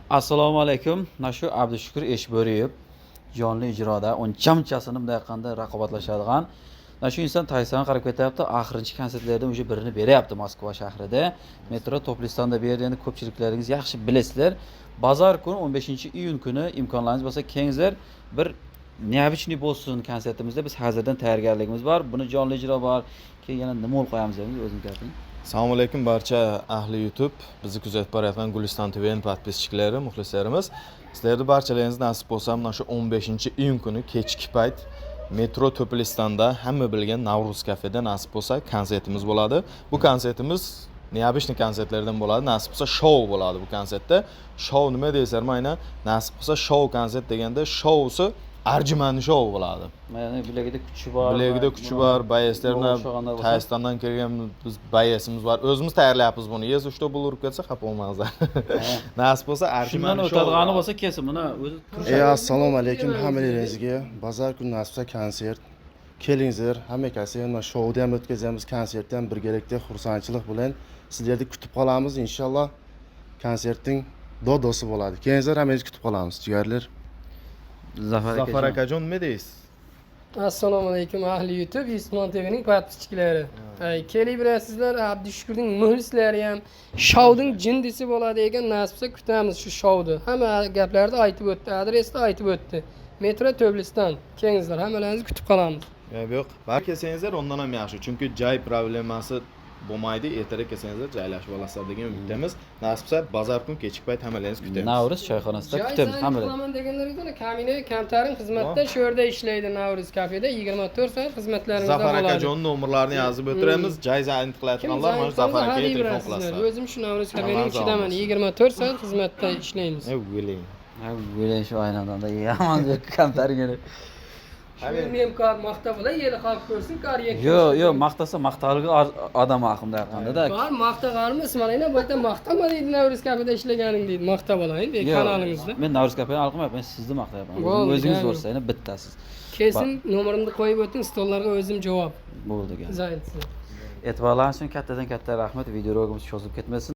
Assalomu alaykum. Nashu Abdushukur Eshboriyev jonli ijroda o'nchamchasini bunday qanda raqobatlashadigan. Nashu inson Tayson qarab ketyapti. Oxirinchi konsertlardan o'sha birini beryapti Moskva shahrida. Metro Toplistonda berdi. Endi ko'pchiliklaringiz yaxshi bilasizlar. Bozor kuni 15-iyun kuni imkonlaringiz bo'lsa kengizlar bir neobычный bo'lsin konsertimizda biz hozirdan tayyorgarligimiz bor. Buni jonli ijro bor. Keyin yana nima bo'lib qo'yamiz deb o'zingiz gapiring. Assalomu alaykum barcha ahli YouTube, bizni kuzatib borayotgan Guliston TV'ning podpischiklari, muxlislarimiz. Sizlarga barchalaringiz nasib bo'lsa, mana shu 15-iyun kuni kechki payt Metro To'plistonda hamma bilgan Navruz kafeda nasib bo'lsa konsertimiz bo'ladi. Bu konsertimiz neobычный konsertlardan bo'ladi. Nasib bo'lsa shou bo'ladi bu konsertda. Shou nima deysizlar, mana nasib bo'lsa shou konsert deganda shousi Arjumanli shou bo'ladi. Mana bilagida kuchi bor. Bilagida kuchi bor, bayaslarni Tayistondan kelgan biz bayasimiz bor. O'zimiz tayyorlayapmiz buni. Yez 3 ta pul urib ketsa xafa bo'lmangizlar. Nasib bo'lsa Arjumanli shou o'tadigan bo'lsa kelsin. Mana o'zi turishadi. Assalomu alaykum hammalaringizga. Bozor kuni nasib bo'lsa konsert. Kelingizlar, hamma kelsa, mana shouda ham o'tkazamiz, konsertda ham birgalikda xursandchilik bilan sizlarni kutib qolamiz inshaalloh. Konsertning dodosi bo'ladi. Kelingizlar, hammangiz kutib qolamiz, jigarlar. Zafar akajon nima deysiz? Assalomu alaykum ahli YouTube, Ismon TV'ning podpischiklari. Kelib bilasizlar, Abdushukurning muxlislari ham shouning jindisi bo'ladi ekan, nasibsa kutamiz shu shouni. Hamma gaplarni aytib o'tdi, adresni aytib o'tdi. Metro To'pliston. Kelingizlar, hammalaringizni kutib qolamiz. Yo'q, bar kelsangizlar undan ham yaxshi, chunki joy problemasi bo'lmaydi, ertaroq kelsangizlar joylashib olasizlar degan umiddamiz. Nasibsa bozor kun kechki payt hammalaringizni kutamiz. Navruz choyxonasida kutamiz hammalarni. Qilaman deganlaringizda kamina kamtarin xizmatda shu yerda ishlaydi Navruz kafeda 24 soat xizmatlarimizda bo'ladi. Zafar akajon nomerlarini yozib o'tiramiz. Joyza aniq qilayotganlar mana Zafar akaga telefon qilasizlar. O'zim shu Navruz kafening ichidaman, 24 soat xizmatda ishlaymiz. O'ylang. O'ylang shu aynadanda yomon kamtargani. Memkor maqta bilan yeli xalq ko'rsin, qariya. Yo'q, maqtasa maqtalgan odam haqimda qanda-da. Bor, maqtaqanimiz, mana bu yerda maqtama deydi, Navruz kafeda ishlaganing deydi, maqta bo'laydi kanalingizda. Men Navruz kafeni alqmayapman, men sizni maqtayapman. O'zingiz bo'lsangiz bittasiz. Kesin nomerimni qo'yib o'ting, stollarga o'zim javob. Bo'ldi. Zayd. E'tiborlaringiz uchun kattadan katta rahmat. Videoroligimiz cho'zib ketmasin.